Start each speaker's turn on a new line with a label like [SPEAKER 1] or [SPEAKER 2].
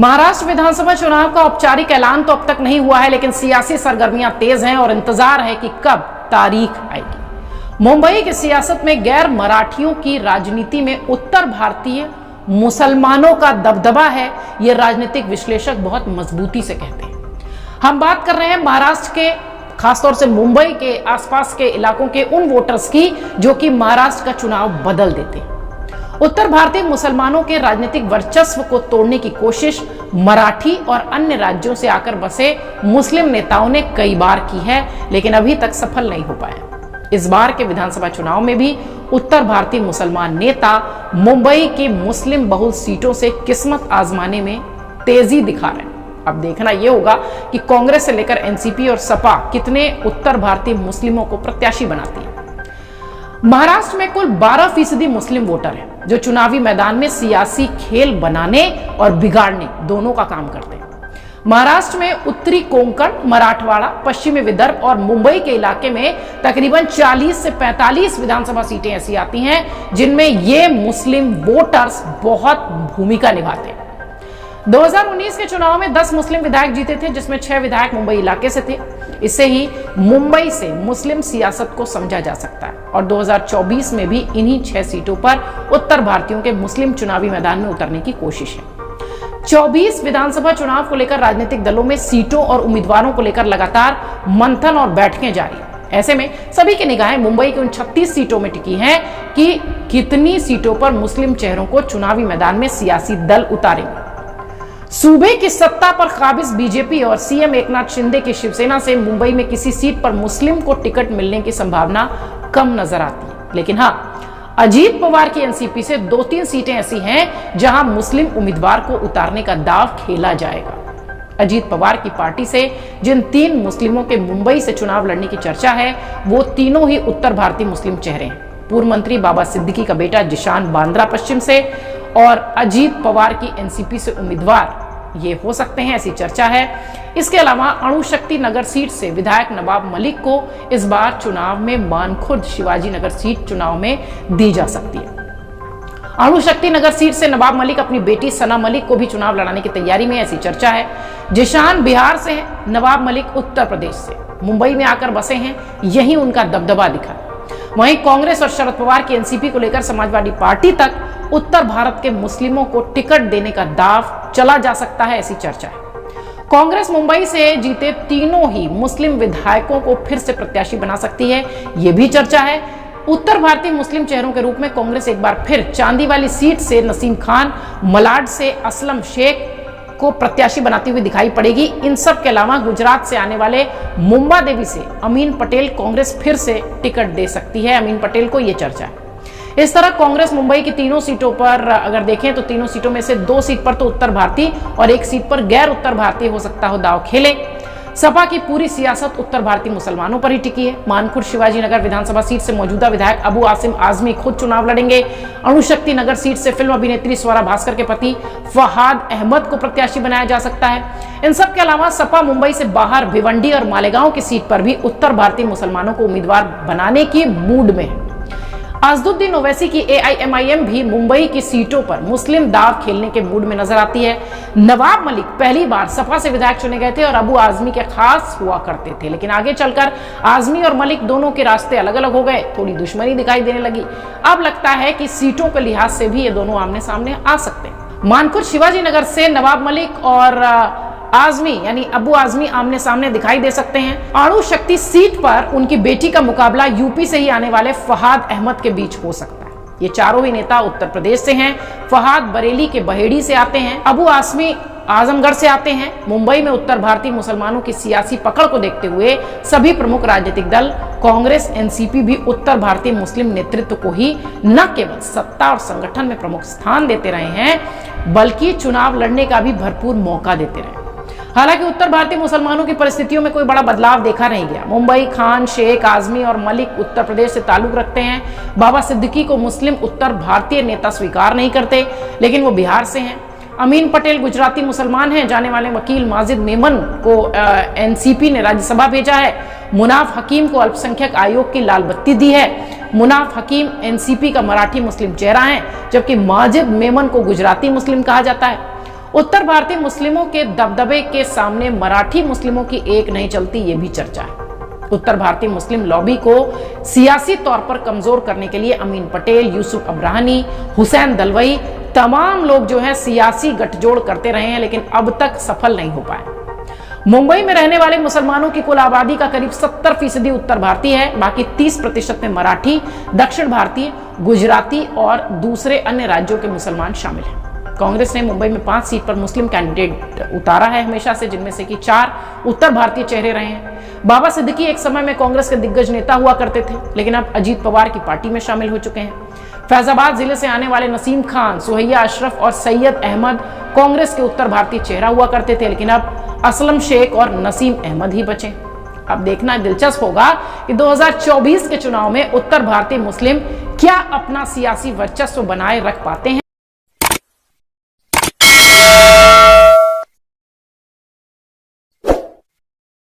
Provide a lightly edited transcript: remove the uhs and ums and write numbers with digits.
[SPEAKER 1] महाराष्ट्र विधानसभा चुनाव का औपचारिक ऐलान तो अब तक नहीं हुआ है, लेकिन सियासी सरगर्मियां तेज हैं और इंतजार है कि कब तारीख आएगी। मुंबई की सियासत में गैर मराठियों की राजनीति में उत्तर भारतीय मुसलमानों का दबदबा है, ये राजनीतिक विश्लेषक बहुत मजबूती से कहते हैं। हम बात कर रहे हैं महाराष्ट्र के, खासतौर से मुंबई के आसपास के इलाकों के उन वोटर्स की जो कि महाराष्ट्र का चुनाव बदल देते हैं। उत्तर भारतीय मुसलमानों के राजनीतिक वर्चस्व को तोड़ने की कोशिश मराठी और अन्य राज्यों से आकर बसे मुस्लिम नेताओं ने कई बार की है, लेकिन अभी तक सफल नहीं हो पाया। इस बार के विधानसभा चुनाव में भी उत्तर भारतीय मुसलमान नेता मुंबई की मुस्लिम बहुल सीटों से किस्मत आजमाने में तेजी दिखा रहे हैं। अब देखना यह होगा कि कांग्रेस से लेकर एनसीपी और सपा कितने उत्तर भारतीय मुस्लिमों को प्रत्याशी बनाती है। महाराष्ट्र में कुल 12% मुस्लिम वोटर हैं, जो चुनावी मैदान में सियासी खेल बनाने और बिगाड़ने दोनों का काम करते हैं। महाराष्ट्र में उत्तरी कोंकण, मराठवाड़ा, पश्चिमी विदर्भ और मुंबई के इलाके में तकरीबन 40 से 45 विधानसभा सीटें ऐसी आती हैं जिनमें ये मुस्लिम वोटर्स बहुत भूमिका निभाते हैं। 2019 के चुनाव में 10 मुस्लिम विधायक जीते थे, जिसमें 6 विधायक मुंबई इलाके से थे। इससे ही मुंबई से मुस्लिम सियासत को समझा जा सकता है और 2024 में भी इन्हीं 6 सीटों पर उत्तर भारतीयों के मुस्लिम चुनावी मैदान में उतरने की कोशिश है। 24 विधानसभा चुनाव को लेकर राजनीतिक दलों में सीटों और उम्मीदवारों को लेकर लगातार मंथन और बैठकें जारी है। ऐसे में सभी की निगाहें मुंबई की उन 36 सीटों में टिकी हैं कि कितनी सीटों पर मुस्लिम चेहरों को चुनावी मैदान में सियासी दल उतारेंगे। सूबे की सत्ता पर काबिज बीजेपी और सीएम एकनाथ शिंदे की शिवसेना से मुंबई में किसी सीट पर मुस्लिम को टिकट मिलने की संभावना कम नजर आती है, लेकिन हाँ, अजीत पवार की एनसीपी से 2-3 सीटें ऐसी हैं जहां मुस्लिम उम्मीदवार को उतारने का दांव खेला जाएगा। अजीत पवार की पार्टी से जिन 3 मुस्लिमों के मुंबई से चुनाव लड़ने की चर्चा है, वो तीनों ही उत्तर भारतीय मुस्लिम चेहरे हैं। पूर्व मंत्री बाबा सिद्दीकी का बेटा जिशान बांद्रा पश्चिम से और अजीत पवार की एनसीपी से उम्मीदवार ये हो सकते हैं, ऐसी चर्चा है। इसके अलावा अणुशक्ति नगर सीट से विधायक नवाब मलिक को इस बार चुनाव में मानखुर्द शिवाजी नगर सीट चुनाव में दी जा सकती है। अणुशक्ति नगर सीट से नवाब मलिक अपनी बेटी सना मलिक को भी चुनाव लड़ाने की तैयारी में, ऐसी चर्चा है। जिशान बिहार से है, नवाब मलिक उत्तर प्रदेश से मुंबई में आकर बसे हैं, यही उनका दबदबा दिखा। वहीं कांग्रेस और शरद पवार की एनसीपी को लेकर समाजवादी पार्टी तक उत्तर भारत के मुस्लिमों को टिकट देने का दाव चला जा सकता है, ऐसी चर्चा है। कांग्रेस मुंबई से जीते तीनों ही मुस्लिम विधायकों को फिर से प्रत्याशी बना सकती है, यह भी चर्चा है। उत्तर भारतीय मुस्लिम चेहरों के रूप में कांग्रेस एक बार फिर चांदी वाली सीट से नसीम खान, मलाड से असलम शेख को प्रत्याशी बनाती हुई दिखाई पड़ेगी। इन सब के अलावा गुजरात से आने वाले मुंबा देवी से अमीन पटेल कांग्रेस फिर से टिकट दे सकती है, अमीन पटेल को, यह चर्चा है। इस तरह कांग्रेस मुंबई की तीनों सीटों पर अगर देखें तो तीनों सीटों में से 2 सीट पर तो उत्तर भारतीय और 1 सीट पर गैर उत्तर भारतीय हो सकता हो दाव खेले। सपा की पूरी सियासत उत्तर भारतीय मुसलमानों पर ही टिकी है। मानखुर्द शिवाजी नगर विधानसभा सीट से मौजूदा विधायक अबू आसिम आजमी खुद चुनाव लड़ेंगे। अणुशक्ति नगर सीट से फिल्म अभिनेत्री स्वरा भास्कर के पति फहाद अहमद को प्रत्याशी बनाया जा सकता है। इन सब के अलावा सपा मुंबई से बाहर भिवंडी और मालेगांव की सीट पर भी उत्तर भारतीय मुसलमानों को उम्मीदवार बनाने की मूड में है। अजदुद्दीन ओवैसी की एआईएमआईएम भी मुंबई की सीटों पर मुस्लिम दाव खेलने के मूड में नजर आती है। नवाब मलिक पहली बार सपा से विधायक चुने गए थे और अबू आजमी के खास हुआ करते थे, लेकिन आगे चलकर आजमी और मलिक दोनों के रास्ते अलग अलग हो गए, थोड़ी दुश्मनी दिखाई देने लगी। अब लगता है कि सीटों के लिहाज से भी ये दोनों आमने सामने आ सकते हैं। मानखुर्द शिवाजी नगर से नवाब मलिक और आजमी यानी अबू आजमी आमने सामने दिखाई दे सकते हैं। अणुशक्ति सीट पर उनकी बेटी का मुकाबला यूपी से ही आने वाले फहाद अहमद के बीच हो सकता है। ये चारों ही नेता उत्तर प्रदेश से हैं। फहाद बरेली के बहेड़ी से आते हैं, अबू आजमी आजमगढ़ से आते हैं। मुंबई में उत्तर भारतीय मुसलमानों की सियासी पकड़ को देखते हुए सभी प्रमुख राजनीतिक दल कांग्रेस, एनसीपी भी उत्तर भारतीय मुस्लिम नेतृत्व को ही न केवल सत्ता और संगठन में प्रमुख स्थान देते रहे हैं, बल्कि चुनाव लड़ने का भी भरपूर मौका देते रहे। हालांकि उत्तर भारतीय मुसलमानों की परिस्थितियों में कोई बड़ा बदलाव देखा नहीं गया। मुंबई खान, शेख, आजमी और मलिक उत्तर प्रदेश से ताल्लुक रखते हैं। बाबा सिद्दीकी को मुस्लिम उत्तर भारतीय नेता स्वीकार नहीं करते, लेकिन वो बिहार से हैं। अमीन पटेल गुजराती मुसलमान हैं। जाने वाले वकील माजिद मेमन को एनसीपी ने राज्यसभा भेजा है। मुनाफ हकीम को अल्पसंख्यक आयोग की लाल बत्ती दी है। मुनाफ हकीम एनसीपी का मराठी मुस्लिम चेहरा है, जबकि माजिद मेमन को गुजराती मुस्लिम कहा जाता है। उत्तर भारतीय मुस्लिमों के दबदबे के सामने मराठी मुस्लिमों की एक नहीं चलती, ये भी चर्चा है। उत्तर भारतीय मुस्लिम लॉबी को सियासी तौर पर कमजोर करने के लिए अमीन पटेल, यूसुफ अब्राहनी, हुसैन दलवाई, तमाम लोग जो है सियासी गठजोड़ करते रहे हैं, लेकिन अब तक सफल नहीं हो पाए। मुंबई में रहने वाले मुसलमानों की कुल आबादी का करीब 70% उत्तर भारतीय है, बाकी 30% में मराठी, दक्षिण भारतीय, गुजराती और दूसरे अन्य राज्यों के मुसलमान शामिल हैं। कांग्रेस ने मुंबई में 5 सीट पर मुस्लिम कैंडिडेट उतारा है हमेशा से, जिनमें से कि 4 उत्तर भारतीय चेहरे रहे हैं। बाबा सिद्दीकी एक समय में कांग्रेस के दिग्गज नेता हुआ करते थे, लेकिन अब अजीत पवार की पार्टी में शामिल हो चुके हैं। फैजाबाद जिले से आने वाले नसीम खान, सुहैया अशरफ और सैयद अहमद कांग्रेस के उत्तर भारतीय चेहरा हुआ करते थे, लेकिन अब असलम शेख और नसीम अहमद ही बचे। अब देखना दिलचस्प होगा कि 2024 के चुनाव में उत्तर भारतीय मुस्लिम क्या अपना सियासी वर्चस्व बनाए रख पाते